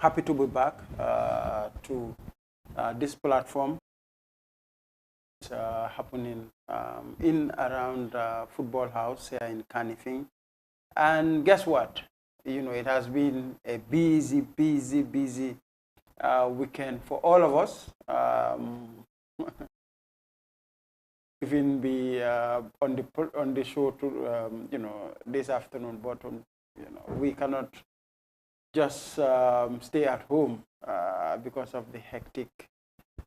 happy to be back to this platform. It's happening in around Football House here in Kanifing. And guess what? You know, it has been a busy weekend for all of us. Even be on the show to you know, this afternoon, but you know, we cannot just stay at home because of the hectic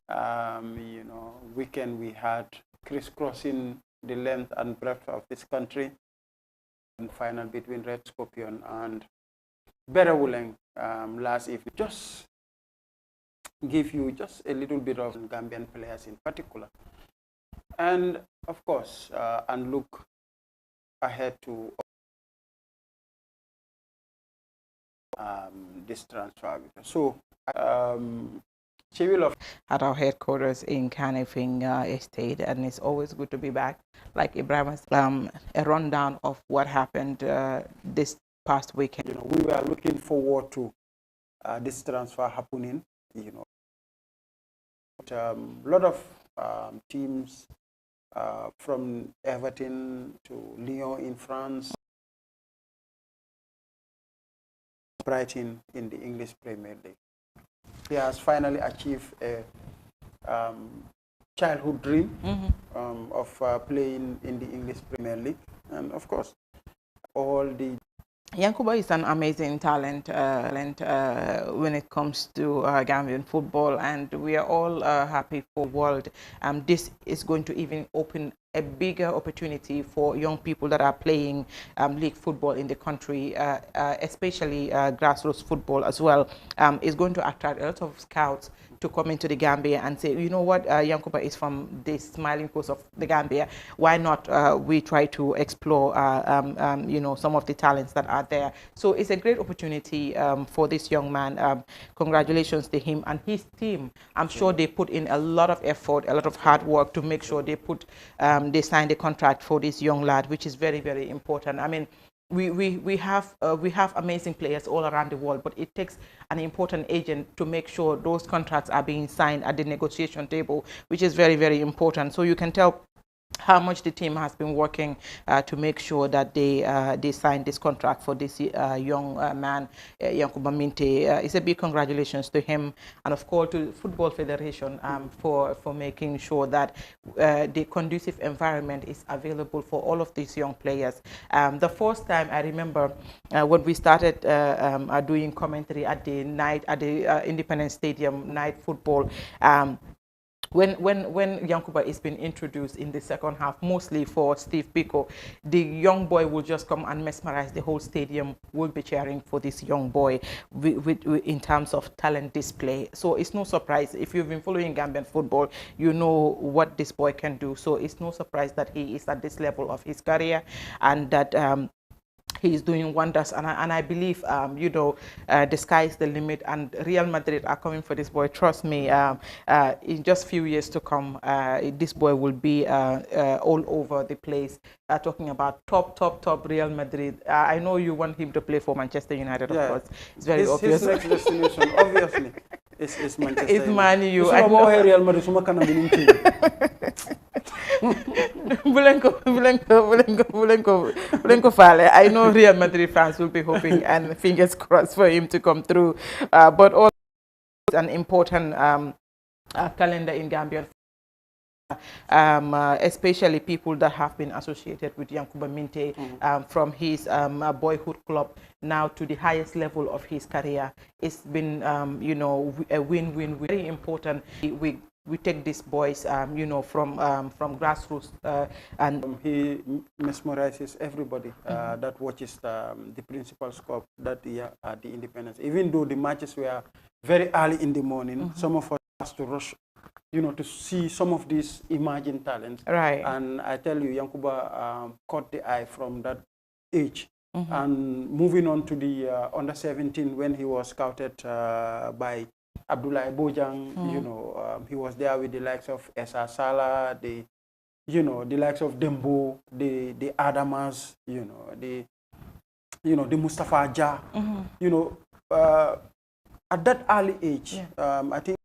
you know, weekend we had, crisscrossing the length and breadth of this country. And final between Red Scorpion and Berewuleng last evening. Just give you just a little bit of Gambian players in particular, and of course, and look ahead to this transfer. So, she will at our headquarters in Kanifing Estate, and it's always good to be back. Like Ibrahim, a rundown of what happened this past weekend. You know, we were looking forward to this transfer happening. You know, a lot of teams from Everton to Lyon in France, Brighton in the English Premier League. He has finally achieved a childhood dream of playing in the English Premier League, and of course, all the. Yankuba is an amazing talent when it comes to Gambian football, and we are all happy for the world. This is going to even open a bigger opportunity for young people that are playing league football in the country, especially grassroots football as well. Is going to attract a lot of scouts to come into the Gambia and say, you know what, Yankuba is from the smiling coast of the Gambia. Why not we try to explore, you know, some of the talents that are there. So it's a great opportunity for this young man. Congratulations to him and his team. I'm sure they put in a lot of effort, a lot of hard work to make sure they signed a contract for this young lad, which is very, very important. I mean, we have amazing players all around the world, but it takes an important agent to make sure those contracts are being signed at the negotiation table, which is very, very important. So you can tell how much the team has been working to make sure that they sign this contract for this young man, Yankuba Minteh. It's a big congratulations to him, and of course to Football Federation for making sure that the conducive environment is available for all of these young players. The first time I remember when we started doing commentary at the Independence Stadium night football. When Yankuba is being introduced in the second half, mostly for Steve Biko, the young boy will just come and mesmerize the whole stadium. Will be cheering for this young boy in terms of talent display. So it's no surprise, if you've been following Gambian football, you know what this boy can do. So it's no surprise that he is at this level of his career, and that he is doing wonders, and I believe, you know, the sky is the limit, and Real Madrid are coming for this boy. Trust me, in just few years to come, this boy will be all over the place. Talking about top Real Madrid. I know you want him to play for Manchester United, of course. It's very obvious. His next destination, obviously, is Manchester United. It's Man U. I know. Real Madrid, I know Real Madrid fans will be hoping and fingers crossed for him to come through. But also an important calendar in Gambia, especially people that have been associated with Yankuba Minteh from his boyhood club now to the highest level of his career. It's been, you know, a win-win. Very important. We take these boys, you know, from grassroots, and he mesmerizes everybody that watches the principal scope that at the Independence. Even though the matches were very early in the morning, some of us has to rush, you know, to see some of these emerging talents. Right. And I tell you, Yankuba caught the eye from that age. And moving on to the under-17, when he was scouted by Abdullah Bojang, you know, he was there with the likes of Esa Salah, the likes of Dembo, the Adamas, the Mustafa Jah, you know, at that early age, I think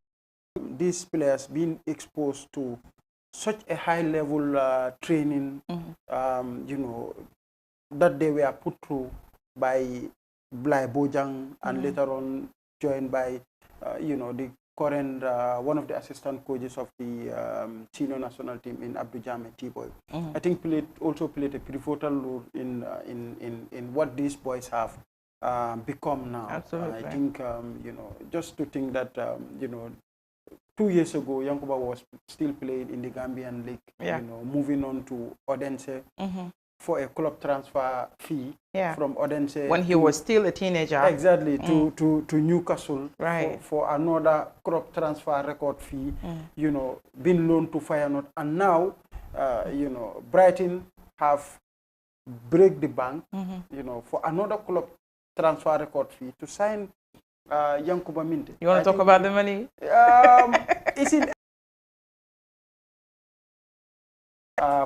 these players being exposed to such a high level training, you know, that they were put through by Blai Bojang and later on joined by, you know, the current one of the assistant coaches of the senior national team in Abdou Jame T-Boy. I think also played a pivotal role in what these boys have become now. Absolutely. I think, you know, just to think that, you know, 2 years ago, Yankuba was still playing in the Gambian League, you know, moving on to Odense for a club transfer fee from Odense. When he was still a teenager. Exactly, to Newcastle right. for another club transfer record fee, you know, been loaned to Feyenoord. And now, you know, Brighton have break the bank, you know, for another club transfer record fee to sign Yankuba Minteh. You want to talk about the money? It's in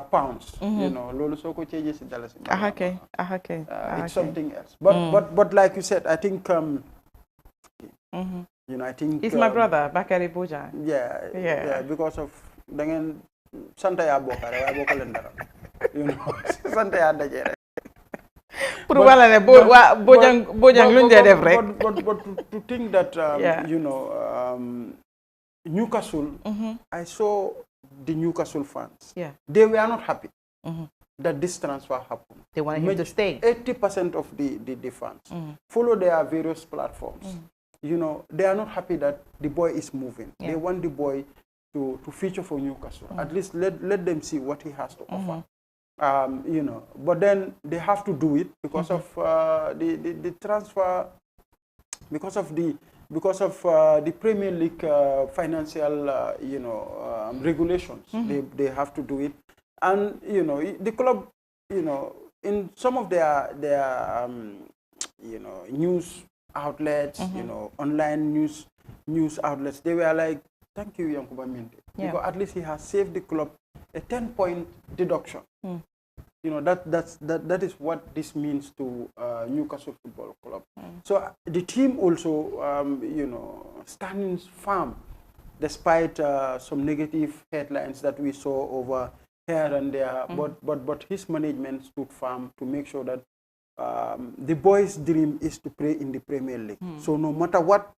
pounds, you know, lolo soko changes in dollars. Okay. It's something else. But like you said, I think, you know, I think he's my brother, Bakari Boja. Yeah, because of dangen Santa ya bokare, wa bokale ndara. You know, Santa ya dajere. Pour wala ne Bojang lunde def rek. But to think that you know, Newcastle, I saw the Newcastle fans. They were not happy that this transfer happened. They wanted him to stay. 80% of the fans follow their various platforms. You know, they are not happy that the boy is moving. They want the boy to feature for Newcastle. At least let them see what he has to offer. You know, but then they have to do it because of the transfer, because of the Premier League financial you know, regulations. They have to do it, and you know, the club, you know, in some of their you know, news outlets, you know, online news outlets, they were like, thank you, Yankuba Minteh, because at least he has saved the club a 10-point deduction. You know, that is what this means to Newcastle Football Club. So the team also, you know, standing firm despite some negative headlines that we saw over here and there. But his management stood firm to make sure that the boy's dream is to play in the Premier League. So no matter what,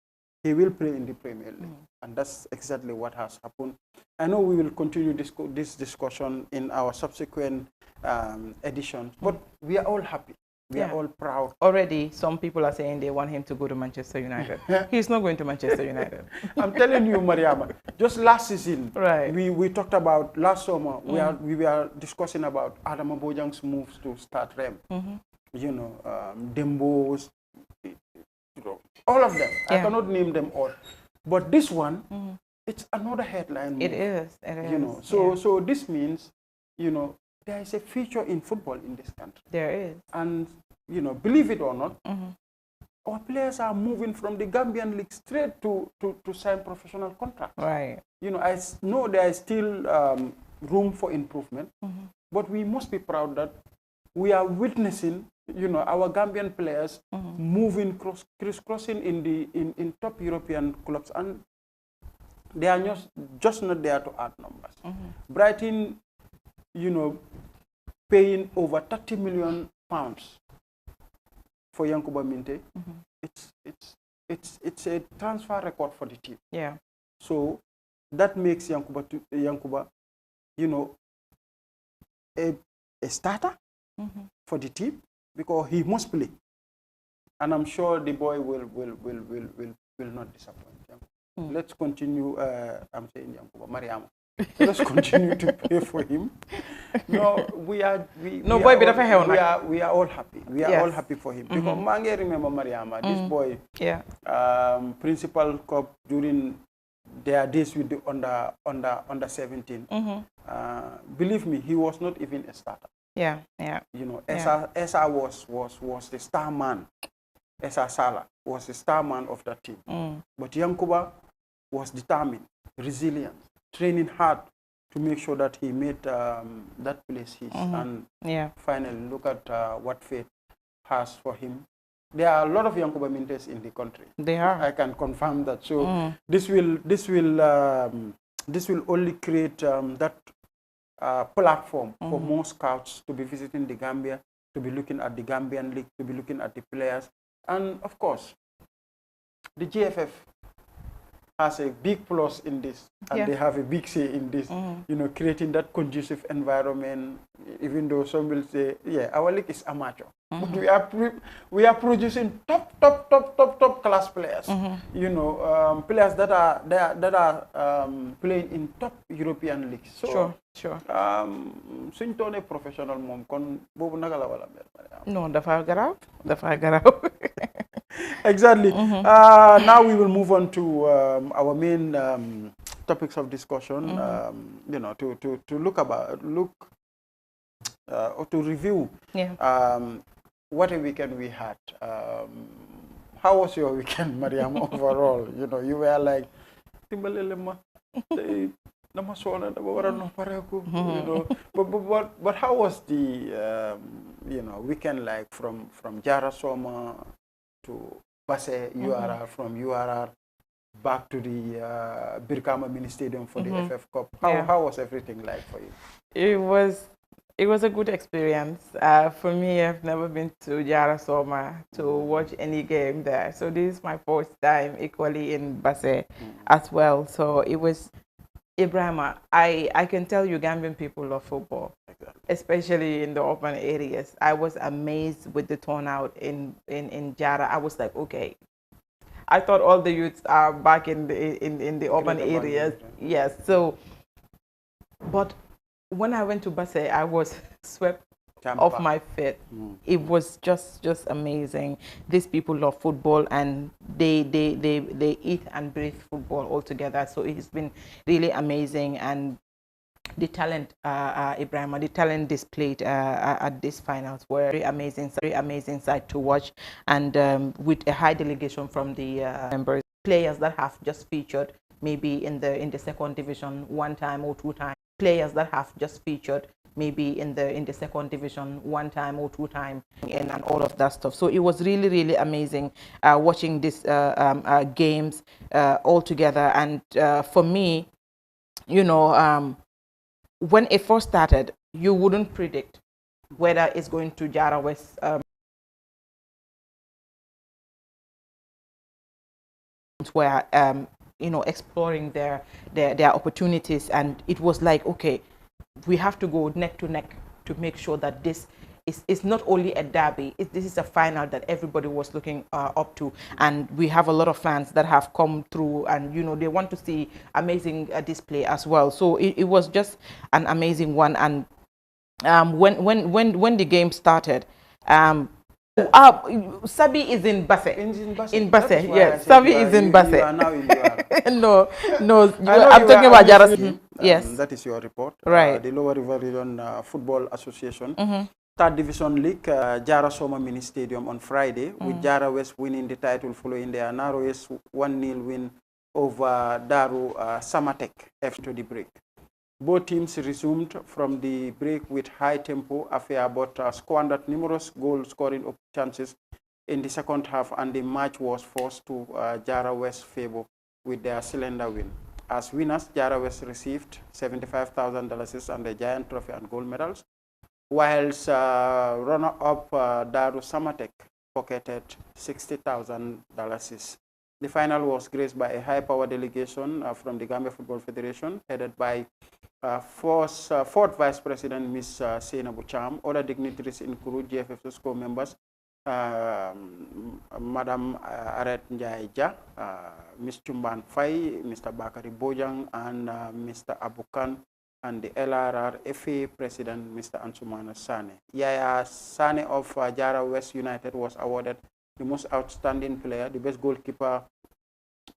he will play in the Premier League. And that's exactly what has happened. I know we will continue this discussion in our subsequent editions, but we are all happy. We are all proud. Already, some people are saying they want him to go to Manchester United. He's not going to Manchester United. I'm telling you, Mariama, just last season, right, we talked about, last summer, we were discussing about Adama Bojang's moves to start REM. You know, Dembo's, you know, all of them. I cannot name them all. But this one, it's another headline move. It is. You know, so this means, you know, there is a future in football in this country. There is. And, you know, believe it or not, our players are moving from the Gambian League straight to sign professional contracts. Right. You know, I know there is still room for improvement, but we must be proud that we are witnessing, you know, our Gambian players moving crisscrossing in top European clubs, and they are just not there to add numbers. Brighton, you know, paying over £30 million for Yankuba Minteh. It's a transfer record for the team. Yeah. So that makes Yankuba, you know, a starter for the team, because he must play, and I'm sure the boy will not disappoint. Let's continue. I'm saying Yankuba Mariama. Let's continue to pray for him. No, we are all happy. We are all happy for him, because Mange remember Mariama, this boy. Principal Cup during their days with the under 17. Believe me, he was not even a starter. Yeah. You know, Esa was the star man. Esa Sala was the star man of that team. But Yankuba was determined, resilient, training hard to make sure that he made that place his. And finally, look at what fate has for him. there are a lot of Yankuba Mintes in the country. They are. I can confirm that. So this will only create that platform for more scouts to be visiting the Gambia, to be looking at the Gambian league, to be looking at the players, and of course, the GFF has a big plus in this, and they have a big say in this, you know, creating that conducive environment, even though some will say, yeah, our league is amateur. But we are producing top class players, you know, players that are playing in top European leagues. So, sure. Suñ toone professional moom kon boobu naka la wala mel. No, dafa garaaw. Exactly. Now we will move on to our main topics of discussion. You know, to review. What a weekend we had. How was your weekend, Mariam, overall? You know, you were like, you know, but how was the you know, weekend like from Jara Soma to Basse URR, from URR back to the Birkama Mini Stadium for the FF Cup? How was everything like for you? It was a good experience. For me, I've never been to Jara Soma to watch any game there. So this is my first time equally in Basse as well. So it was, Ibrahima, I can tell you Gambian people love football, especially in the urban areas. I was amazed with the turnout in Jara. I was like, okay. I thought all the youths are back in the urban areas. Yes. So, but when I went to Basse, I was swept off my feet. It was just amazing. These people love football, and they eat and breathe football altogether. So it's been really amazing, and the talent, Ibrahima, the talent displayed at these finals were very amazing sight to watch, and with a high delegation from the members, players that have just featured maybe in the second division one time or two times. Players that have just featured maybe in the second division one time or two times, and all of that stuff. So it was really amazing watching these games all together. And for me, you know, when it first started, you wouldn't predict whether it's going to Jara West where you know, exploring their opportunities, and it was like, okay, we have to go neck to neck to make sure that this is not only a derby, this is a final that everybody was looking up to, and we have a lot of fans that have come through, and you know, they want to see amazing display as well. So it was just an amazing one. And when the game started, Sabi is in Basse. In Basse, yes. Sabi is in Basse. You are now in UR. No, I'm talking about Jara. Yes. That is your report. Right. The Lower River Region Football Association. Third Division League, Jara Soma Mini Stadium on Friday, with Jara West winning the title following their narrowest 1-0 win over Daru Samatek after the break. Both teams resumed from the break with high tempo affair, but squandered numerous goal-scoring chances in the second half, and the match was forced to Jara West's favor with their cylinder win. As winners, Jara West received $75,000 and a giant trophy and gold medals, whilst runner-up Daru Samatek pocketed $60,000. The final was graced by a high-power delegation from the Gambia Football Federation, headed by fourth Vice President Ms. Seinabu Cham. Other dignitaries include GFF's co-members, Madam Aret Njaija, Ms. Chumban Fai, Mr. Bakari Bojang, and Mr. Abukan, and the LRR FA President, Mr. Ansumana Sane. Yaya Sane of Jara West United was awarded the most outstanding player. The best goalkeeper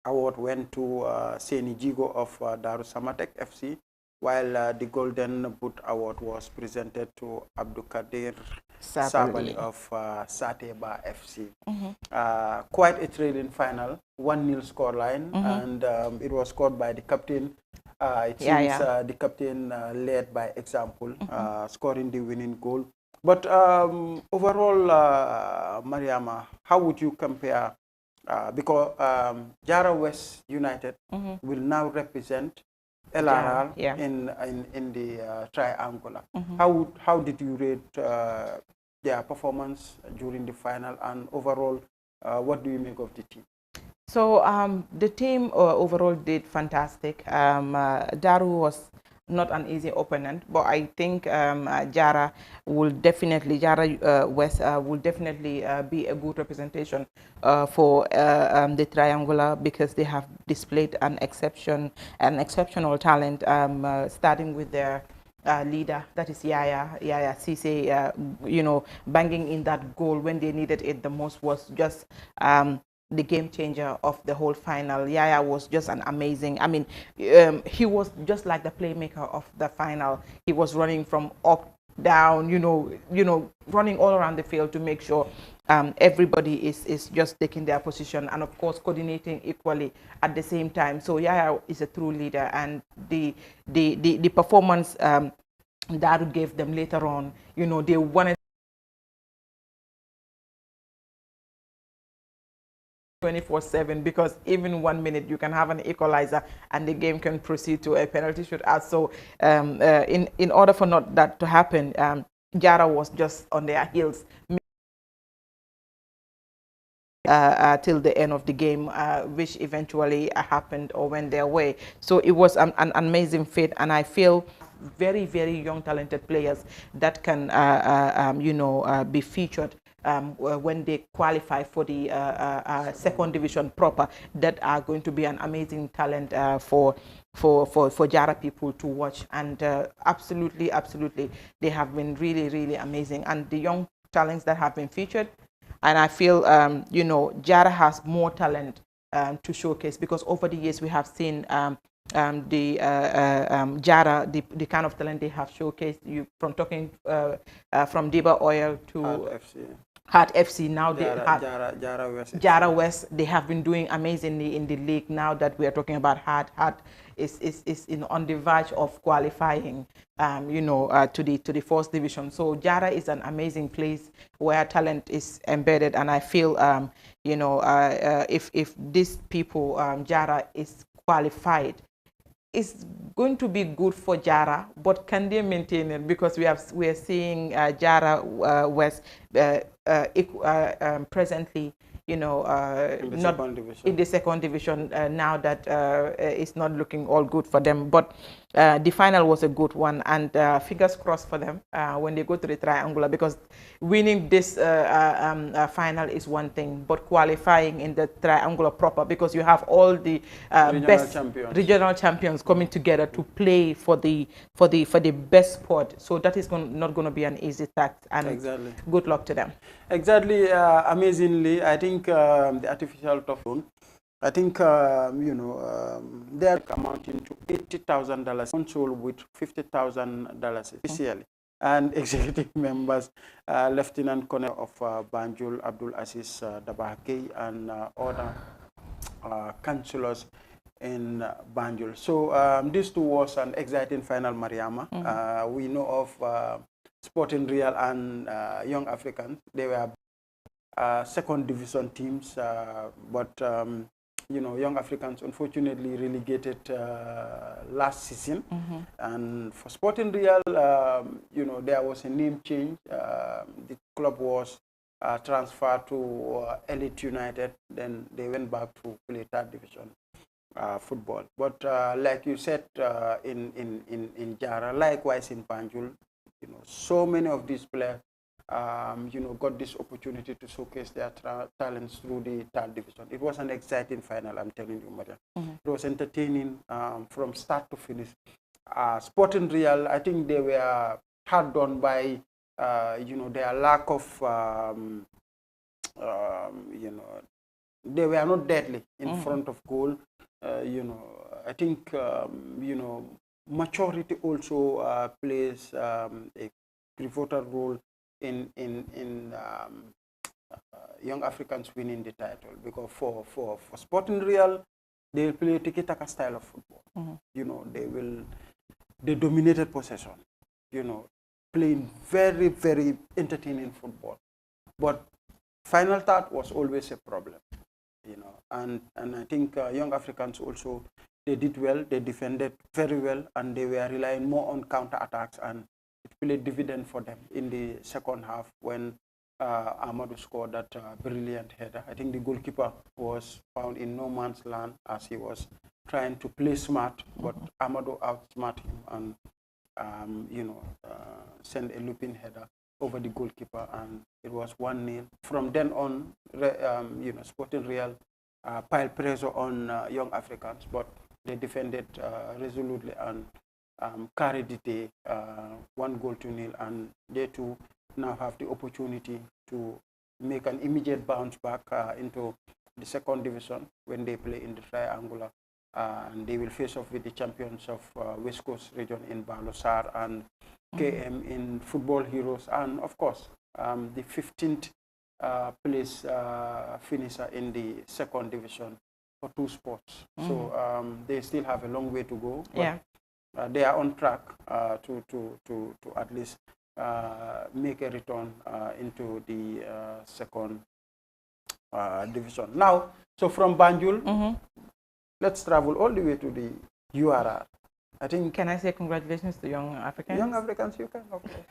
award went to Seni Jigo of Daru Samatek FC, while the Golden Boot Award was presented to Abdukadir Sabali of Sateba FC. Quite a thrilling final, 1-0 scoreline, and it was scored by the captain. It seems the captain led by example, scoring the winning goal. But overall, Mariama, how would you compare? Because Jara West United will now represent LRR Yeah. in the triangular. Mm-hmm. How did you rate their performance during the final, and overall, what do you make of the team? So the team overall did fantastic. Daru was not an easy opponent, but I think Jara Jara West will definitely be a good representation for the triangular, because they have displayed an exceptional talent, starting with their leader, that is Yaya Cisse, banging in that goal when they needed it the most was just the game changer of the whole final. Yaya was just an amazing. I mean, he was just like the playmaker of the final. He was running from up, down, running all around the field to make sure everybody is just taking their position, and of course coordinating equally at the same time. So Yaya is a true leader, and the performance that gave them later on, they wanted 24/7, because even 1 minute you can have an equalizer and the game can proceed to a penalty shootout. So in order for not that to happen, Jara was just on their heels till the end of the game, which eventually happened or went their way. So it was an amazing feat, and I feel very, very young, talented players that can, be featured when they qualify for the second division proper, that are going to be an amazing talent for Jara people to watch. And absolutely, they have been really, really amazing. And the young talents that have been featured, and I feel, Jara has more talent to showcase, because over the years we have seen Jara, the kind of talent they have showcased. You from talking from Diba Oil to Heart FC. Now Jara West, they have been doing amazingly in the league. Now that we are talking about Heart is on the verge of qualifying, to the first division. So Jara is an amazing place where talent is embedded, and I feel, if these people, Jara is qualified, it's going to be good for Jara, but can they maintain it? Because we are seeing Jara West presently, in the second division now that it's not looking all good for them. But the final was a good one, and fingers crossed for them when they go to the triangular, because winning this final is one thing, but qualifying in the triangular proper, because you have all the regional champions coming together to play for the best spot. So that is not going to be an easy task, and good luck to them. Exactly. Amazingly, I think the artificial turf, I think they're amounting to $80,000, console with $50,000 officially, and executive members, Lieutenant Colonel of Banjul Abdul Aziz Dabake, and other councillors in Banjul. So this too was an exciting final, Mariama. We know of Sporting Real and Young Africans. They were second division teams, but Young Africans unfortunately relegated last season. And for Sporting Real, there was a name change. The club was transferred to Elite United. Then they went back to play third division football. But like you said, in Jara, likewise in Banjul, so many of these players, got this opportunity to showcase their talents through the third division. It was an exciting final, I'm telling you, Maria. It was entertaining from start to finish. Sporting Real, I think they were hard done by, their lack of, they were not deadly in front of goal. I think, maturity also plays a pivotal role in Young Africans winning the title, because for Sporting Real, they will play tiki-taka style of football. They dominated possession. playing very, very entertaining football. But final third was always a problem, you know. And I think Young Africans also, they did well, they defended very well, and they were relying more on counter-attacks, and it played dividend for them in the second half when Amadou scored that brilliant header. I think the goalkeeper was found in no man's land as he was trying to play smart, but Amadou outsmarted him and sent a looping header over the goalkeeper, and it was 1-0. From then on, Sporting Real piled pressure on Young Africans, but they defended resolutely and carried the day, 1-0, and they too now have the opportunity to make an immediate bounce back into the second division when they play in the Triangular. And they will face off with the champions of West Coast region in Balosar and KM in Football Heroes, and of course the 15th place finisher in the second division for 2 sports. So they still have a long way to go, but they are on track to at least make a return into the second division. Now, so from Banjul, let's travel all the way to the URR. I think. Can I say congratulations to Young Africans? Young Africans, you can. Okay.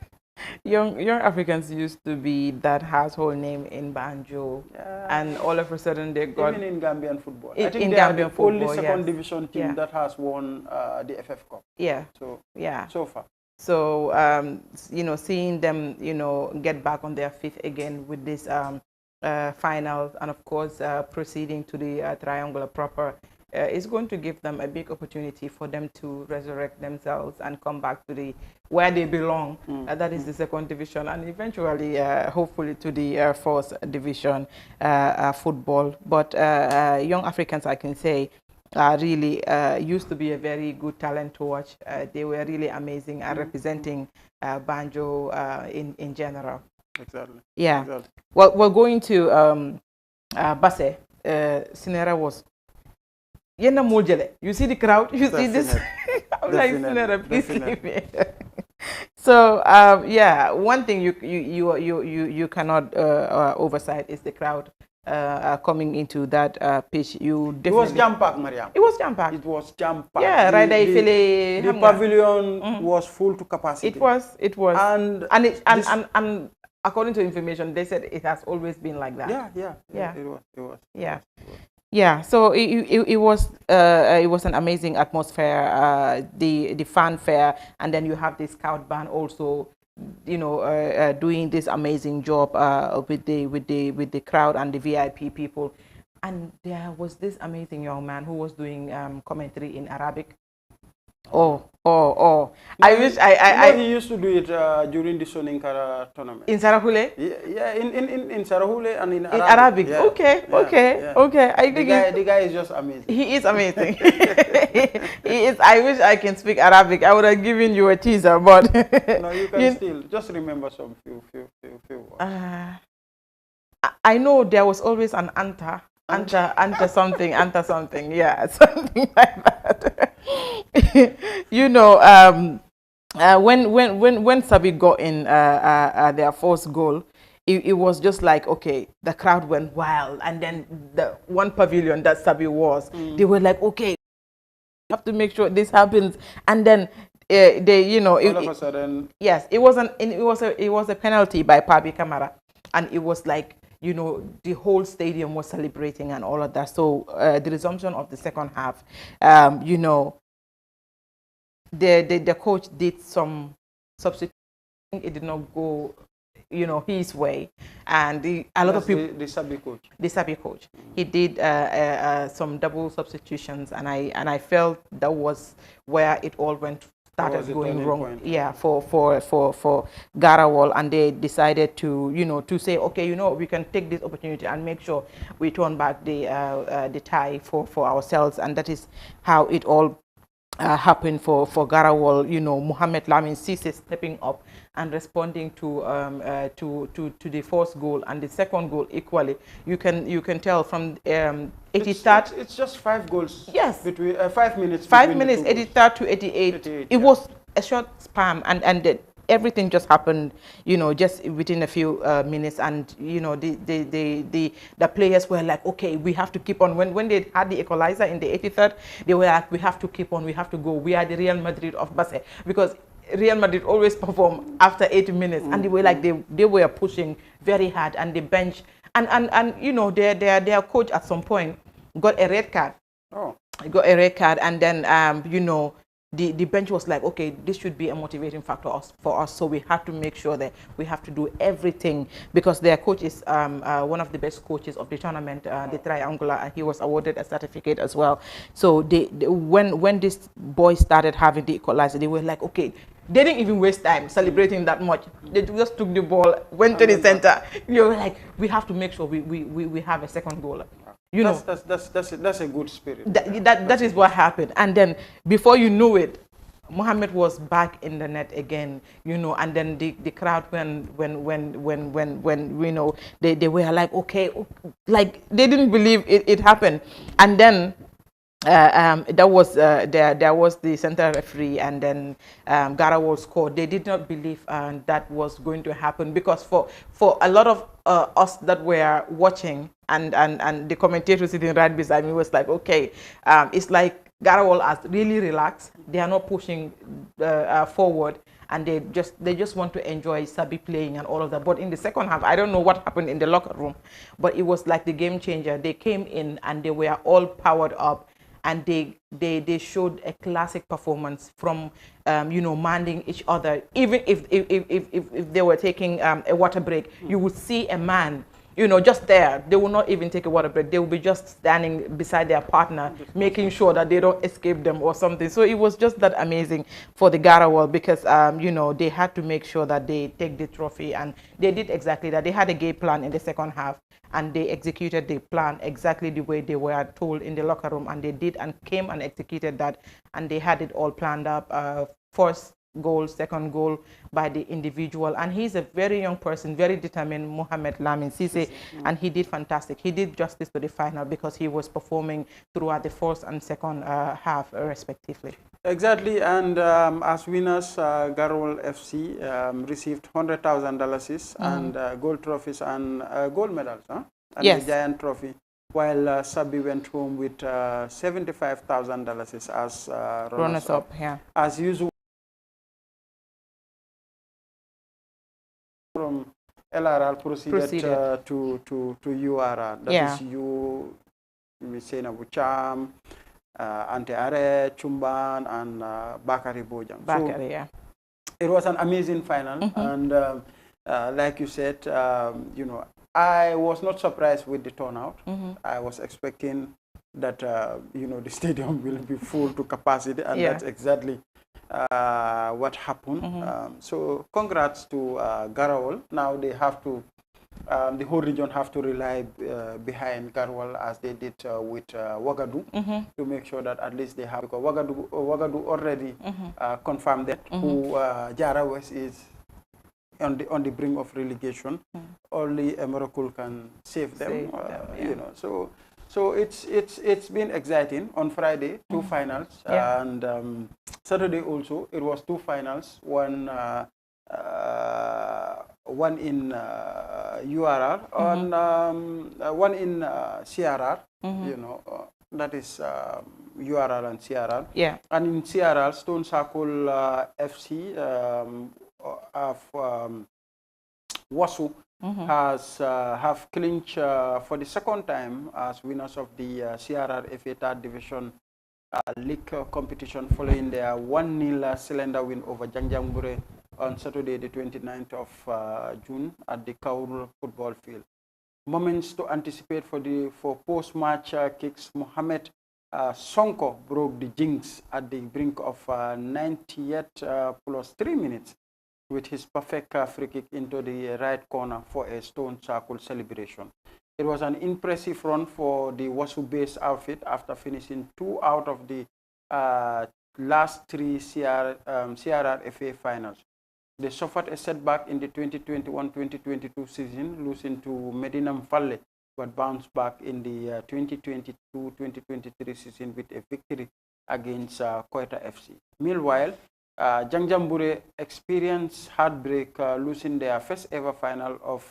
Young Africans used to be that household name in Banjul, and all of a sudden they got. Even in Gambian football. I think they Gambian are the football, only second division team that has won the FF Cup. Yeah. So so far. So seeing them get back on their feet again with this final, and of course proceeding to the triangular proper. Is going to give them a big opportunity for them to resurrect themselves and come back to where they belong. That is the second division, and eventually, hopefully, to the fourth division football. But Young Africans, I can say, really used to be a very good talent to watch. They were really amazing at representing Banjo in general. Exactly. Yeah. Exactly. Well, we're going to Basse. Sinera was. You see the crowd, you see this. I'm like, Sinera, please leave me. So one thing you cannot oversight is the crowd coming into that pitch. It was jam-packed, Mariam. It was jam-packed. It was jam-packed. Yeah, right. The pavilion was full to capacity. It was. And according to information, they said it has always been like that. Yeah. It was. Yeah. Yeah, so it was an amazing atmosphere, the fanfare, and then you have the scout band also, doing this amazing job with the crowd and the VIP people, and there was this amazing young man who was doing commentary in Arabic. I wish he used to do it during the Soninkara tournament. In Sarahule? Yeah, in Sarahule and in Arabic. In Arabic. Yeah. Okay. I think the guy is just amazing. He is amazing. He is. I wish I can speak Arabic. I would have given you a teaser, but no, you can still just remember some few words. I know there was always an anta something, yeah, something like that. When Sabi got in their first goal, it was just like, okay, the crowd went wild, and then the one pavilion that Sabi was, they were like, okay, we have to make sure this happens, and then all of a sudden, yes, it was a penalty by Pabi Kamara, and it was like, the whole stadium was celebrating and all of that. So the resumption of the second half, the coach did some substitution. It did not go, his way, and a lot of people. The Sabi coach. He did some double substitutions, and I felt that was where it all started going wrong. Point. Yeah, for Garawal, and they decided to say, okay, we can take this opportunity and make sure we turn back the tie for ourselves, and that is how it all happened for Garawal. Mohamed Lamin Cisse stepping up and responding to the first goal and the second goal equally. You can tell from 83rd. It's just 5 goals. Yes. Between 5 minutes. 5 minutes, 83rd to 88. It was a short span, and everything just happened, you know, just within a few minutes. And, you know, the players were like, okay, we have to keep on. When they had the equalizer in the 83rd, they were like, we have to keep on, we have to go. We are the Real Madrid of Basel, because Real Madrid always perform after 80 minutes. And they were like, they were pushing very hard, and the bench, and you know, their coach at some point got a red card. Oh. Got a red card, and then you know, the bench was like, okay, this should be a motivating factor for us, so we have to make sure that we have to do everything, because their coach is one of the best coaches of the tournament, the Triangular, and he was awarded a certificate as well. So when this boys started having the equalizer, they were like, okay, they didn't even waste time celebrating that much. They just took the ball, went to the center. You know, like, we have to make sure we have a second goal. You know, that's a good spirit. That is what happened. And then before you knew it, Mohamed was back in the net again, you know, and then the crowd when you know, they were like, okay, like they didn't believe it happened. And then there was the center referee, and then Garawal scored. They did not believe that was going to happen, because for a lot of us that were watching, and the commentators sitting right beside me was like, okay, it's like Garawal has really relaxed. They are not pushing forward, and they just want to enjoy Sabi playing and all of that. But in the second half, I don't know what happened in the locker room, but it was like the game changer. They came in and they were all powered up, and they showed a classic performance from you know, minding each other. Even if they were taking a water break, you would see a man, you know, just there. They will not even take a water break. They will be just standing beside their partner, making sure that they don't escape them or something. So it was just that amazing for the Garawal, because you know, they had to make sure that they take the trophy, and they did exactly that. They had a game plan in the second half, and they executed the plan exactly the way they were told in the locker room, and they did, and came and executed that, and they had it all planned up. First goal, second goal by the individual, and he's a very young person, very determined, Mohamed Lamine Cisse, and he did fantastic. He did justice to the final, because he was performing throughout the first and second half respectively. Exactly, and as winners, Garawal FC received $100,000 and gold trophies and gold medals, and yes, the Giant Trophy, while Sabi went home with $75,000 as runners-up. Yeah. As usual, from LRR proceeded. To URR. That is you, Misena Bucham, Ante Are, Chumban, and Bakari Bojang. Bakari, yeah. It was an amazing final, and like you said, you know, I was not surprised with the turnout. I was expecting that you know, the stadium will be full to capacity, and that's exactly what happened. So congrats to Garawal. Now they have to, the whole region have to rely behind Garawal, as they did with Wagadu, to make sure that at least they have, because Wagadu already confirmed that who Jara West is on the brink of relegation. Only a miracle can save them. You know, so it's been exciting. On Friday, 2 finals, and Saturday also it was 2 finals. One in URR, and one in CRR. You know, that is URR and CRR. Yeah. And in CRR, Stone Circle FC of Wasu have clinched for the second time as winners of the CRR FA Third Division League competition, following their 1-0 cylinder win over Janjanbureh on Saturday, the 29th of June at the Kaur football field. Moments to anticipate for post-match kicks. Mohamed Sonko broke the jinx at the brink of 90th plus 3 minutes with his perfect free kick into the right corner for a Stone Circle celebration. It was an impressive run for the Wasu-based outfit after finishing 2 out of the last 3 CRR FA finals. They suffered a setback in the 2021-2022 season, losing to Medina Mfalle, but bounced back in the 2022-2023 season with a victory against Koita FC. Meanwhile, Jangjambure experienced heartbreak, losing their first ever final of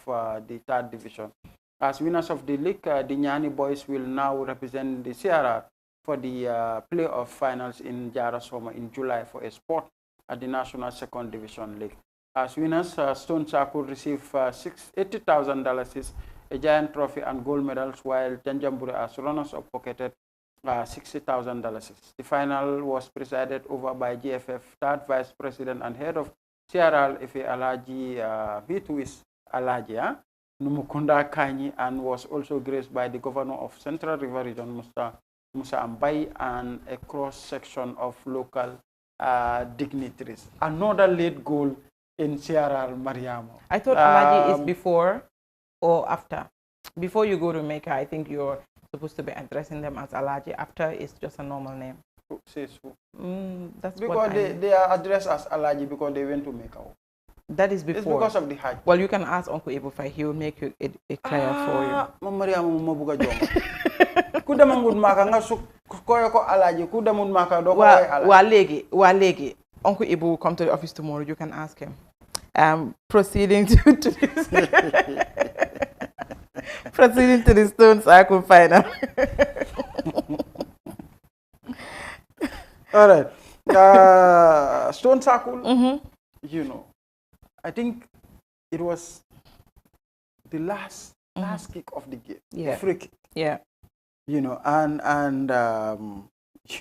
the third division. As winners of the league, the Nyani boys will now represent the CRR for the playoff finals in Jarasoma in July for a spot at the National Second Division League. As winners, Stone Circle receive $80,000, a giant trophy and gold medals, while Janjambure as runners-up pocketed $60,000. The final was presided over by GFF third vice president and head of CRL FA Alaji Bitwis Alaji Numukunda Kanyi, and was also graced by the governor of Central River Region, Musa Ambai, and a cross-section of local dignitaries. Another late goal in CRR Mariamo. I thought Alaji is before or after. Before you go to Mecca, I think you're supposed to be addressing them as Alaji. After is just a normal name. Who says who? That's because what they are addressed as Alaji because they went to Mecca. That is before. It's because of the Hajj. Well, you can ask Uncle Ibufai. He will make it clear for you. Mariamo mabuga jonga. Kuda mangud maka nga su koyo ko Alaji. Kuda mangud maka do ko Alaji. Walegi. Uncle Ibu will come to the office tomorrow. You can ask him. Proceeding to this. Proceeding to the Stone Circle final. All right. Stone Circle, you know, I think it was the last kick of the game. Yeah. Free kick. Yeah. You know, and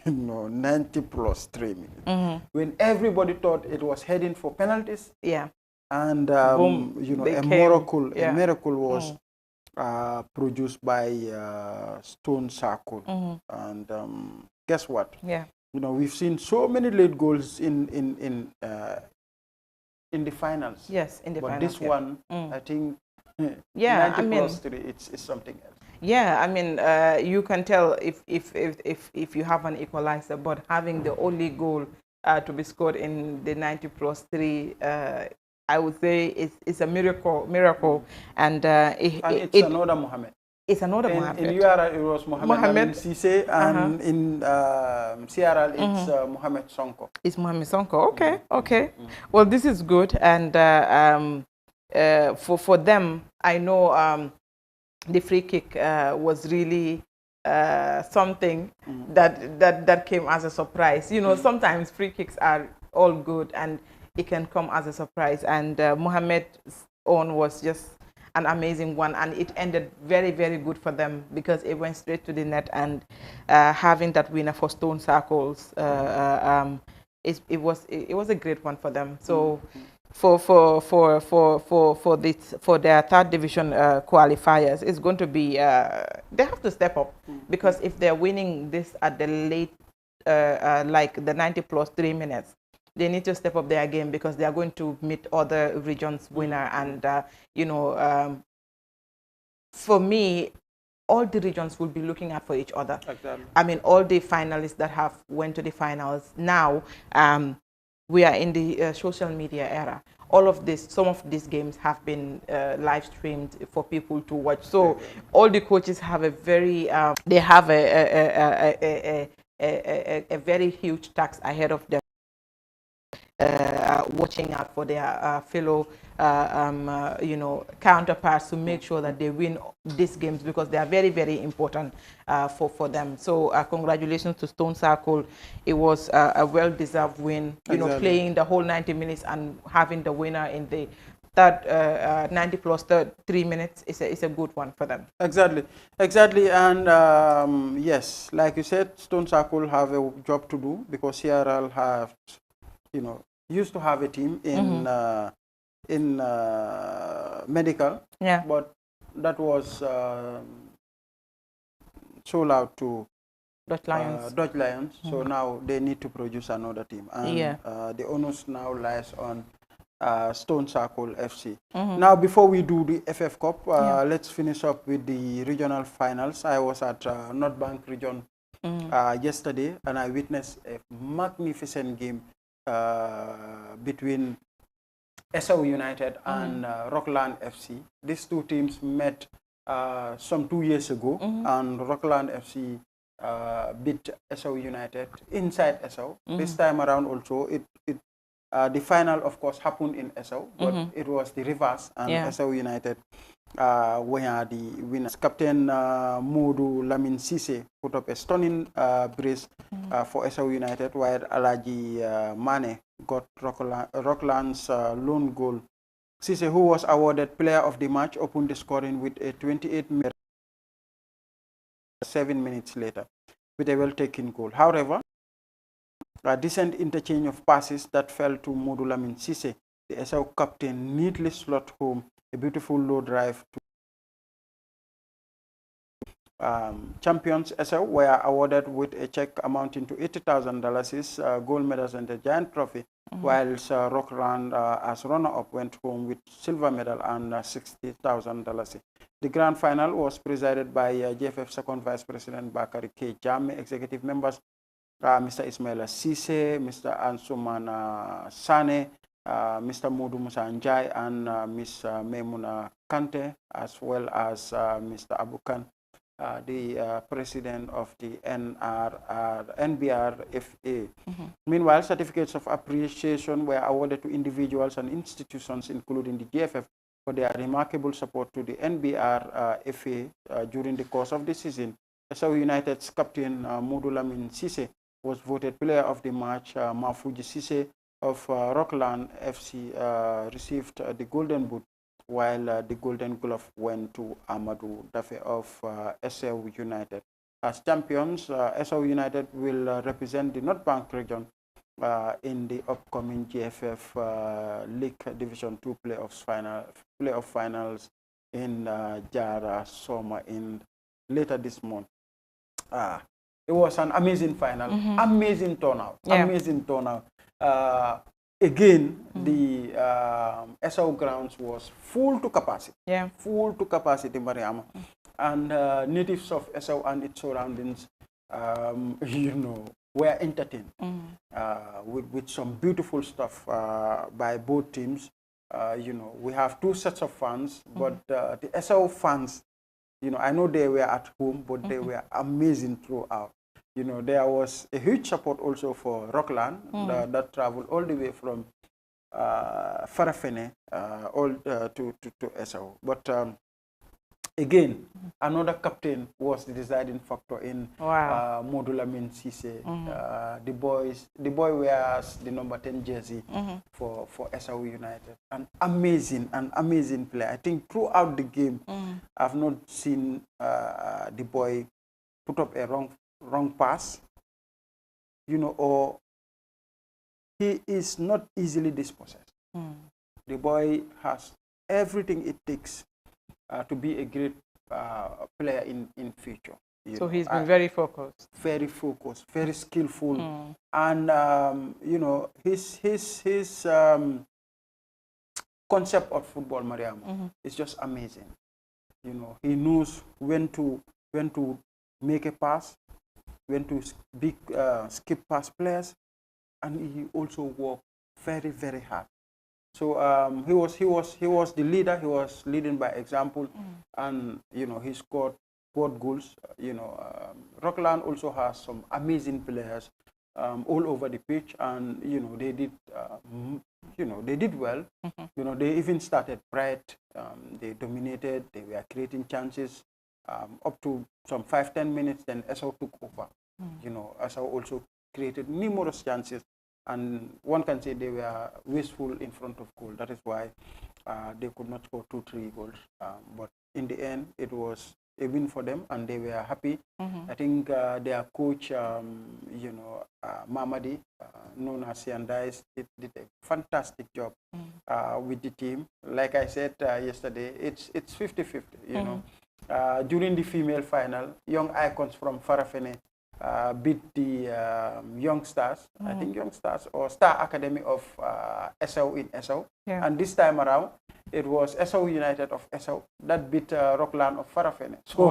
you know, 90 plus 3 minutes. When everybody thought it was heading for penalties. Yeah. And boom, you know, a miracle was produced by Stone Circle. And guess what? Yeah. You know, we've seen so many late goals in the finals. Yes, in the but finals. But this one, I think, 90 plus 3, it's something else. Yeah, I mean, you can tell if you have an equalizer, but having the only goal to be scored in the 90 plus 3, I would say it's a miracle, and it's another Mohammed. It's another Mohammed. In URL it was Mohammed Sise, and in CRL it's Mohammed Sonko. It's Mohammed Sonko. Okay, okay. Well, this is good, and for them, I know the free kick was really something that came as a surprise. You know, sometimes free kicks are all good and it can come as a surprise, and Mohammed's own was just an amazing one, and it ended very, very good for them because it went straight to the net, and having that winner for Stone Circles, it was a great one for them. So for their third division qualifiers, it's going to be they have to step up, because if they're winning this at the late like the 90 plus 3 minutes, they need to step up their game, because they are going to meet other regions winner. And you know, for me, all the regions will be looking out for each other. Exactly. I mean, all the finalists that have went to the finals now, we are in the social media era. All of this, some of these games have been live streamed for people to watch. So all the coaches have a very, they have a very huge task ahead of them. Watching out for their fellow, you know, counterparts to make sure that they win these games, because they are very, very important for them. So congratulations to Stone Circle. It was a well-deserved win. You know, playing the whole 90 minutes and having the winner in the third 90 plus 3 minutes is a good one for them. Exactly, exactly. And yes, like you said, Stone Circle have a job to do, because CRL have, you know, used to have a team in medical, but that was sold out to Dutch Lions. So now they need to produce another team, and the onus now lies on Stone Circle FC. Now, before we do the FF Cup, let's finish up with the regional finals. I was at North Bank region yesterday, and I witnessed a magnificent game between SAU United and Rockland FC. These two teams met some 2 years ago, and Rockland FC beat SAU United inside SAU. This time around also, it The final, of course, happened in Esau, but it was the reverse, and Esau United were the winners. Captain Modu Lamin Sise put up a stunning brace for Esau United, while Alaji Mane got Rockland's lone goal. Sise, who was awarded Player of the Match, opened the scoring with a 28-minute 7 minutes later with a well-taken goal. However, a decent interchange of passes that fell to Modu Lamin Sise, the Esau captain, neatly slot home a beautiful low drive to champions. Esau were awarded with a check amounting to $80,000, gold medals and a giant trophy, whilst Rockland as runner-up went home with silver medal and $60,000. The grand final was presided by GFF Second Vice President Bakari K. Jame, executive members Mr. Ismail Sise, Mr. Ansuman Sane, Mr. Modu Musa Njai, and Ms. Memuna Kante, as well as Mr. Abukan, the president of the NBRFA. Meanwhile, certificates of appreciation were awarded to individuals and institutions, including the GFF, for their remarkable support to the NBRFA during the course of the season. Esau United's captain, Modu Lamin Sise, was voted Player of the Match. Mafuji Sise of Rockland FC received the Golden Boot, while the Golden Glove went to Amadou Dafe of Esau United. As champions, Esau United will represent the North Bank region in the upcoming GFF League Division 2 playoff finals in Jara Soma in later this month. It was an amazing final, amazing turnout, amazing turnout. Again, the Esau grounds was full to capacity. Full to capacity, Mariama. And natives of Esau and its surroundings, you know, were entertained with some beautiful stuff by both teams. You know, we have two sets of fans, but the Esau fans, you know, I know they were at home, but they were amazing throughout. You know, there was a huge support also for Rockland that traveled all the way from Farafene to Esau. But again, another captain was the deciding factor in Modu Lamin Sise. The boy wears the number 10 jersey for Esau United. An amazing player. I think throughout the game, I've not seen the boy put up a wrong pass, you know, or he is not easily dispossessed. The boy has everything it takes to be a great player in future. So he's been very focused, very skillful, and you know, his concept of football, Mariam, is just amazing. You know, he knows when to make a pass, when to skip past players, and he also worked very hard. So he was the leader. He was leading by example, and you know, he scored goals. You know, Rockland also has some amazing players all over the pitch, and you know, they did well. You know, they even started bright. They dominated. They were creating chances up to some 5-10 minutes. Then Esau took over. You know, Esau also created numerous chances, and one can say they were wasteful in front of goal. That is why they could not score 2-3 goals. But in the end, it was a win for them, and they were happy. I think their coach, you know, Mamadi, known as Siandais, did a fantastic job with the team. Like I said yesterday, it's 50-50. You know, during the female final, Young Icons from Farafene beat the Young Stars, I think Young Stars or Star Academy of Esau in Esau. And this time around, it was Esau United of Esau that beat Rockland of Farafene. So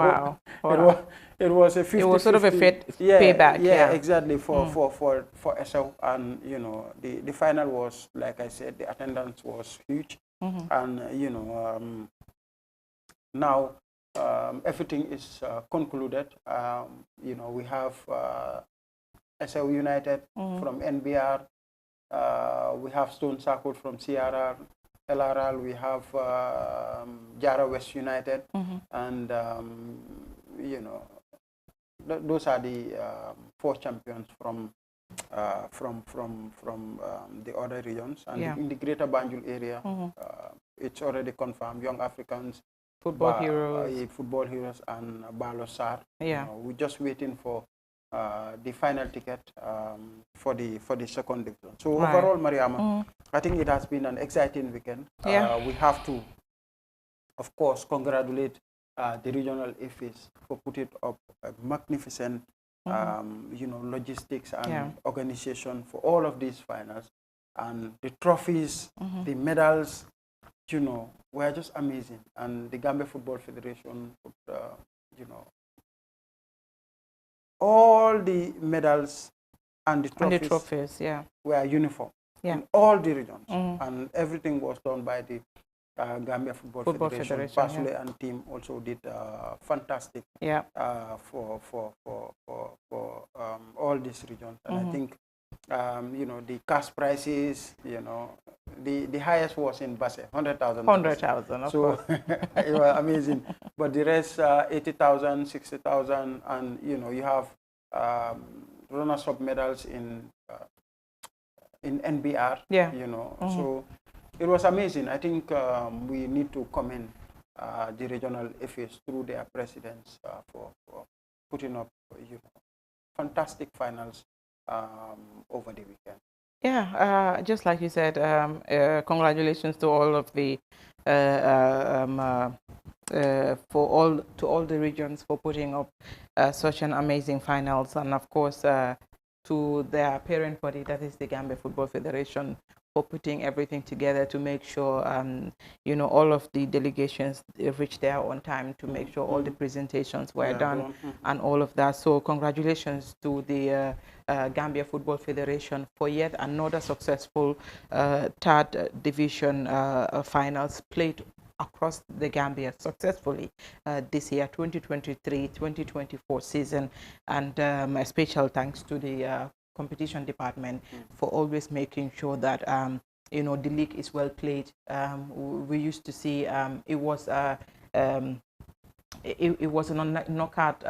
it was a 50-50. It was sort of a payback. Yeah, exactly, for Esau. And you know, the final was, like I said, the attendance was huge. And you know, now everything is concluded. You know, we have Esau United from NBR We have Stone Circle from CRR, LRL. We have Jara West United, and those are the 4 champions from the other regions. And in the Greater Banjul area, it's already confirmed. Young Africans, Football Heroes, and Balosar. Yeah, we're just waiting for the final ticket for the second division. So overall, Mariama, I think it has been an exciting weekend. We have to, of course, congratulate the regional AFIS for putting up a magnificent, logistics and organization for all of these finals, and the trophies, the medals, were just amazing. And the Gambia Football Federation, all the medals and the trophies, were uniform in all the regions, and everything was done by the Gambia Football Federation. Basule and team also did fantastic for all these regions. And I think the cash prices, the highest was in Basse, 100,000. 100,000. So it was amazing. But the rest, 80,000, 60,000, and you have runners-up medals in NBR. So it was amazing. I think we need to commend the regional AFIS through their presidents for putting up fantastic finals over the weekend. Yeah, just like you said, congratulations to all of the to all the regions for putting up such an amazing finals, and of course to their parent body, that is the Gambia Football Federation, for putting everything together to make sure all of the delegations reached there on time, to make sure all the presentations were done and all of that. So congratulations to the Gambia Football Federation for yet another successful third division finals played across the Gambia successfully this year, 2023-2024 season. And a special thanks to the competition department for always making sure that the league is well played. We used to see it was a knockout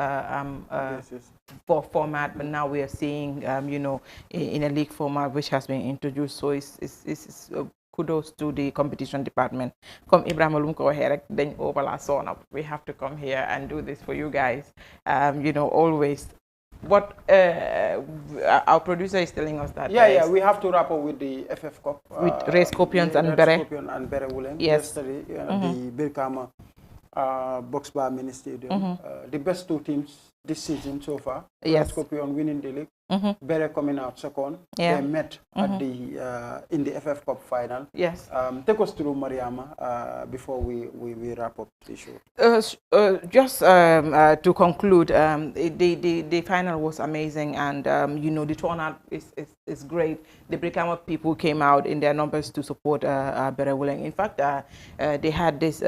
format, but now we are seeing in a league format which has been introduced. So it's kudos to the competition department. Come Ibrahim Lumko here, then over la sauna. We have to come here and do this for you guys. Always. What our producer is telling us that we have to wrap up with the FF Cup with Ray Scorpions and Bere Wuleng. Yes. Yesterday, the Birkama Box Bar Mini Stadium, the best 2 teams this season so far. Yes. Scorpion winning the league, Bere coming out second. They met at the in the FF Cup final. Yes. Take us through, Mariama, before we wrap up the show. Just to conclude, the final was amazing, and the turnout is great. The Brikama people came out in their numbers to support Bere Wuleng. In fact, they had this.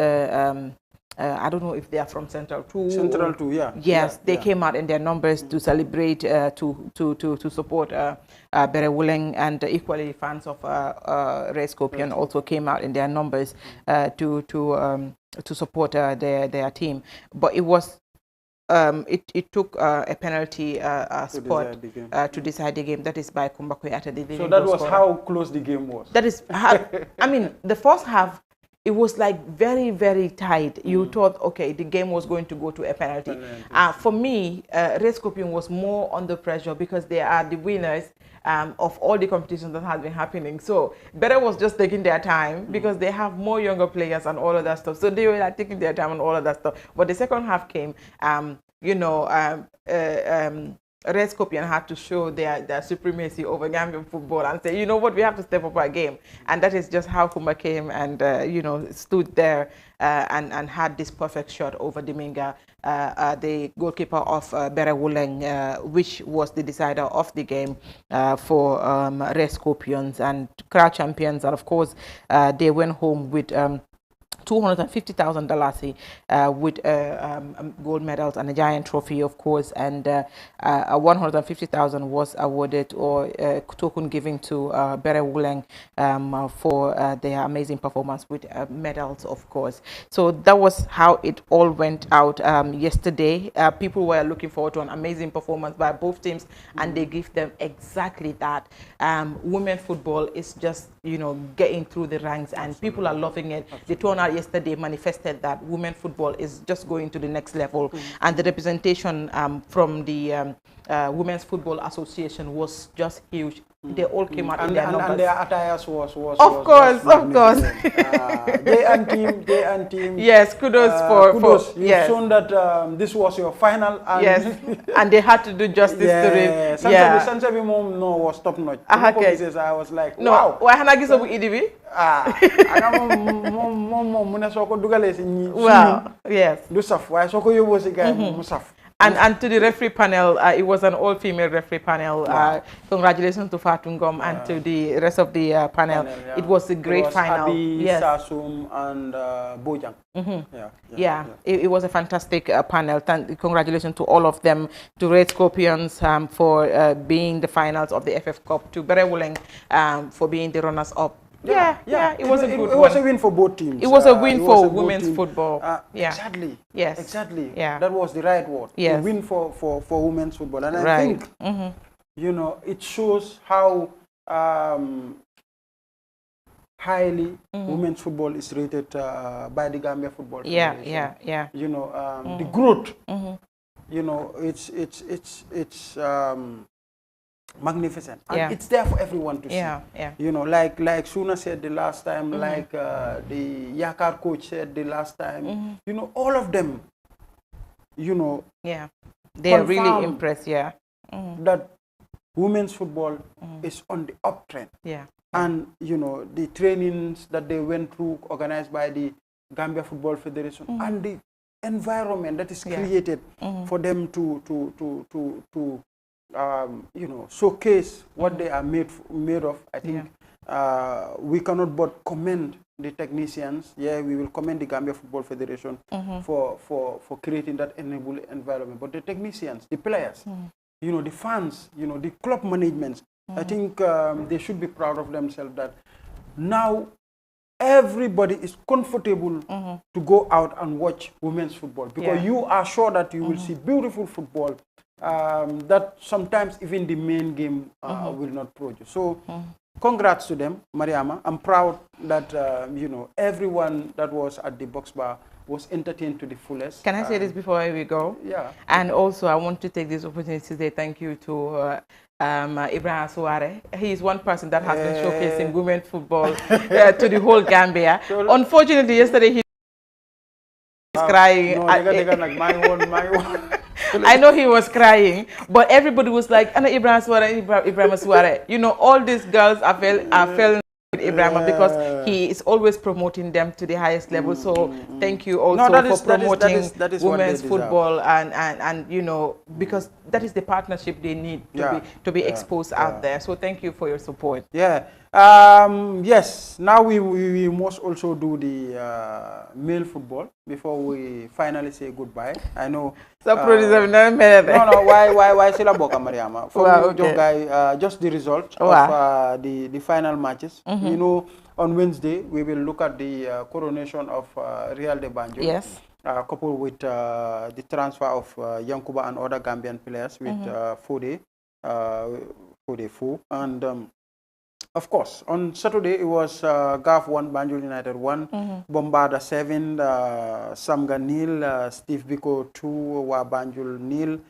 I don't know if they are from Central 2. Central 2, yeah. Yes, they came out in their numbers to celebrate, to support Bere Wuleng, and equally fans of Ray Scorpion also came out in their numbers to support their team. But it was it took a penalty spot to decide the game. That is by Kumba Koyate. So that was how close the game was. That is how, I mean, the first half, it was like very, very tight. You thought, okay, the game was going to go to a penalty. For me, Ray Scorpion was more under pressure because they are the winners of all the competitions that have been happening. So Bere was just taking their time because they have more younger players and all of that stuff. So they were like taking their time and all of that stuff. But the second half came, Red Scorpion had to show their supremacy over Gambian football and say, you know what, we have to step up our game. And that is just how Kumba came and, stood there and had this perfect shot over Diminga, the goalkeeper of Bere Wuleng, which was the decider of the game for Red Scorpions and Crown champions. And of course, they went home with $250,000 with gold medals and a giant trophy, of course, and $150,000 was awarded or token given to Bere Wuleng for their amazing performance with medals, of course. So that was how it all went out yesterday. People were looking forward to an amazing performance by both teams, and they give them exactly that. Women football is just, getting through the ranks, and people are loving it. The turnout yesterday manifested that women football is just going to the next level, and the representation from the Women's Football Association was just huge. They all came out in their numbers. And their attires was of course. They and team. Yes, kudos kudos. for You've shown that this was your final. And yes, and they had to do justice to it. Sansabi mom was top notch. I was like, wow. Why hana giso bu idibi? Wow. Yes. Do saf. Why soko yobo si guy musaf. And to the referee panel, it was an all-female referee panel. Wow. Congratulations to Fatungom and to the rest of the panel. It was a great final. Abi, Sasum, and Bojang. It was a fantastic panel. Congratulations to all of them, to Red Scorpions for being the finals of the FF Cup, to Bere Wuleng for being the runners-up. It was a good one. It was a win for both teams. It was a win for women's football. Exactly. Yes. Exactly. Yeah. That was the right word. Yes. A win for women's football. And I think, it shows how highly women's football is rated by the Gambia Football Federation. The growth, it's magnificent, and it's there for everyone to see. Like Suna said the last time, like the Yakar coach said the last time. All of them. They are really impressed. That women's football is on the uptrend. And the trainings that they went through, organized by the Gambia Football Federation, and the environment that is created for them to showcase what they are made of. I think we cannot but commend the technicians. We will commend the Gambia Football Federation for creating that enable environment. But the technicians, the players, the fans, the club management, I think they should be proud of themselves that now everybody is comfortable to go out and watch women's football, because you are sure that you will see beautiful football that sometimes even the main game will not produce. So congrats to them, Mariama. I'm proud that everyone that was at the box bar was entertained to the fullest. Can I say this before we go? Yeah. And also I want to take this opportunity to say thank you to Ibrahim Suare. He is one person that has been showcasing women's football to the whole Gambia. Unfortunately, yesterday he was crying. I know he was crying, but everybody was like, "Anna Ibrahim Suare." All these girls are fell with Ibrahim because he is always promoting them to the highest level. So thank you also for promoting women's football and because that is the partnership they need to be exposed out there. So thank you for your support. Yes, now we must also do the male football before we finally say goodbye. I know. So producer, no, why Sila Boka Mariama? For just the result of the final matches. On Wednesday we will look at the coronation of Real de Banjul. Yes. Coupled with the transfer of Yankuba and other Gambian players with Fode Fu. And of course, on Saturday it was GAF 1, Banjul United 1, Bombarda 7, Samga nil, Steve Biko 2, Wa Banjul nil,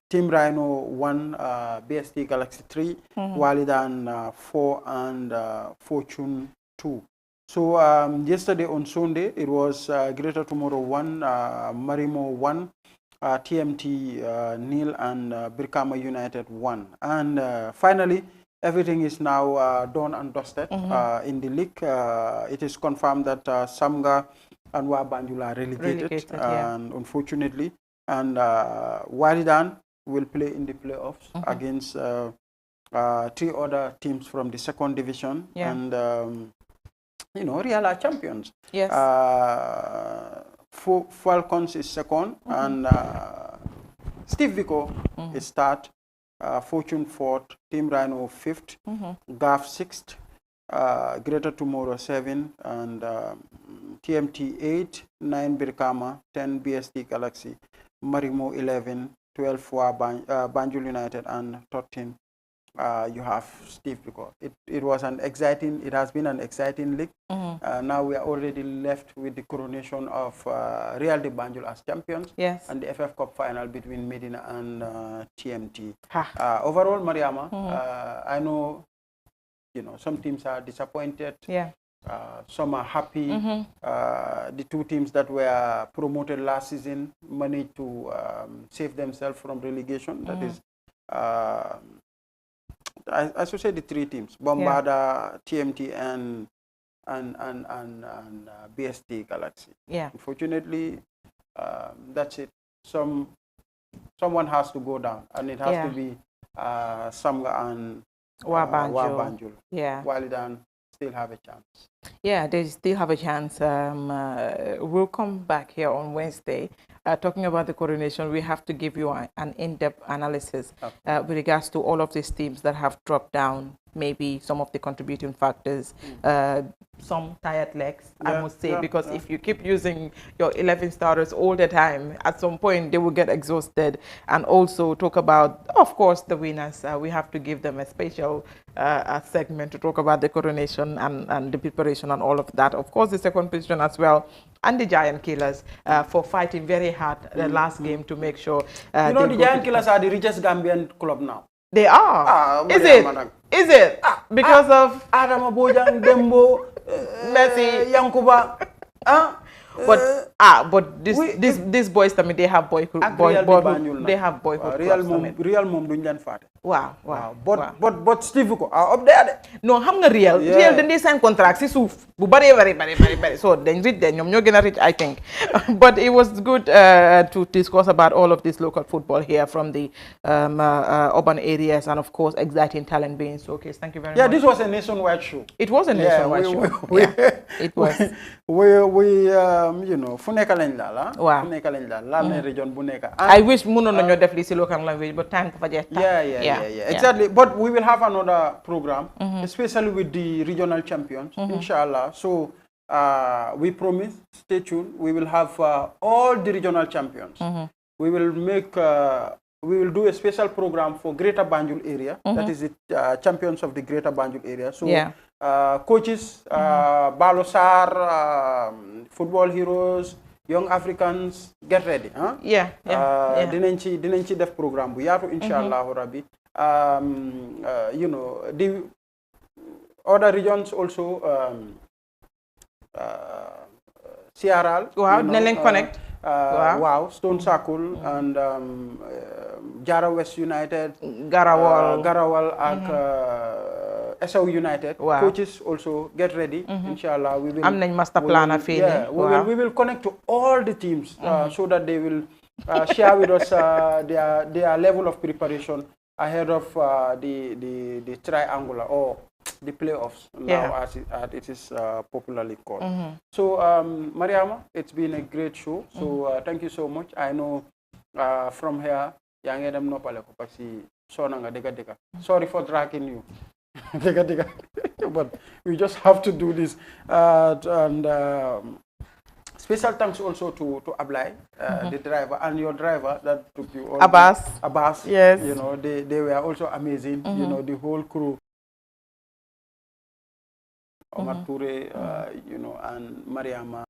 Team Rhino 1, BST Galaxy 3, Walidan 4, and Fortune 2. So yesterday on Sunday it was Greater Tomorrow 1, Marimo 1, TMT nil, and Birkama United 1. And finally, everything is now done and dusted in the league. It is confirmed that Samga and Wa Banjul are relegated and unfortunately, and Walidan will play in the playoffs against 3 other teams from the second division, and Real are champions. Yes. Falcons is second, and Steve Biko is third, Fortune fourth, Team Rhino fifth, GAF sixth, Greater Tomorrow 7, and TMT 8, 9 Birkama, 10 BST Galaxy, Marimo 11, 12 Banjul United, and 13 you have Steve Biko. It has been an exciting league. Now we are already left with the coronation of Real de Banjul as champions, yes, and the FF Cup final between Medina and TMT. Overall, Mariama, I know, some teams are disappointed. Yeah. Some are happy. The two teams that were promoted last season managed to save themselves from relegation. That is, I should say the three teams: Bombarda, TMT, and BST Galaxy. Yeah. Unfortunately, that's it. Someone has to go down, and it has to be Samga and Wabanjul. Yeah. Walidan still have a chance. Yeah, they still have a chance. We'll come back here on Wednesday. Talking about the coronation, we have to give you an in-depth analysis with regards to all of these teams that have dropped down, maybe some of the contributing factors, some tired legs, I must say, because if you keep using your 11 starters all the time, at some point they will get exhausted. And also talk about, of course, the winners. We have to give them a special segment to talk about the coronation and the preparation and all of that. Of course, the second position as well, and the Giant Killers for fighting very hard the last game to make sure. The Giant Killers are the richest Gambian club now. They are. Is it? Is it? Because of Adama Bojang, Dembo, Messi, Yankuba. But these boys, I mean, they have boyhood. They have boyhood. Real mom dunjan fate. Wow. But Steve ko up there. No, xam nga Real dañ di sign contract si suuf bu bari. So dañ rich de ñom ñoo gëna rich, I think. But it was good to discuss about all of this local football here from the urban areas, and of course exciting talent being showcased. Thank you very much. Yeah, this was a nationwide show. It was a nationwide show. It was. We fu nekk lañ la waaw fu nekk lañ la ne region bu nekk. I wish mënoon nañoo def li si local language, but time ko fa jeex. Yeah, exactly. But we will have another program, especially with the regional champions, inshallah. So we promise, stay tuned. We will have all the regional champions. We will do a special program for Greater Banjul area. That is the champions of the Greater Banjul area. So coaches, Balosar, football heroes, young Africans, get ready. Huh? Dinañ ci def programme bu yaatu inshallah rabbi. The other regions also CRL. Wow, dinañ leen connect. Stone Circle and Jara West United, Garawal and SO United. Coaches also get ready. Inshallah, we will. Am nañ master plan we will connect to all the teams so that they will share with us their level of preparation ahead of the triangular or the playoffs now, as it is popularly called. So Mariama, it's been a great show. So thank you so much. I know from here yaa ngi dem noppale ko parce que soona nga dëgga. Sorry for dragging you. Dëgga. But we just have to do this. And special thanks also to Ablay, the driver, and your driver that took you all. Abbas. Yes. They were also amazing. The whole crew. Omar Toure, and Mariama.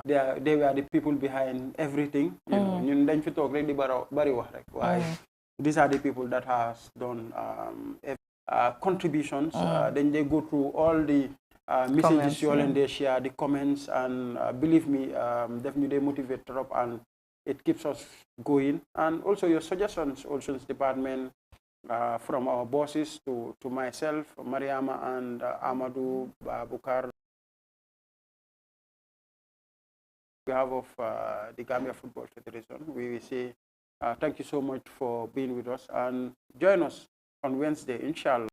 They were the people behind everything. Ñun dañ fi toog rek di bari wax rek. Waaye these are the people that has done contributions. Then they go through all the messages you all and they share the comments, and believe me, definitely they motivate up and it keeps us going. And also your suggestions, also department. From our bosses to myself, Mariama, and Amadou Bukar, we have of the Gambia Football Federation. We will say thank you so much for being with us, and join us on Wednesday, inshallah.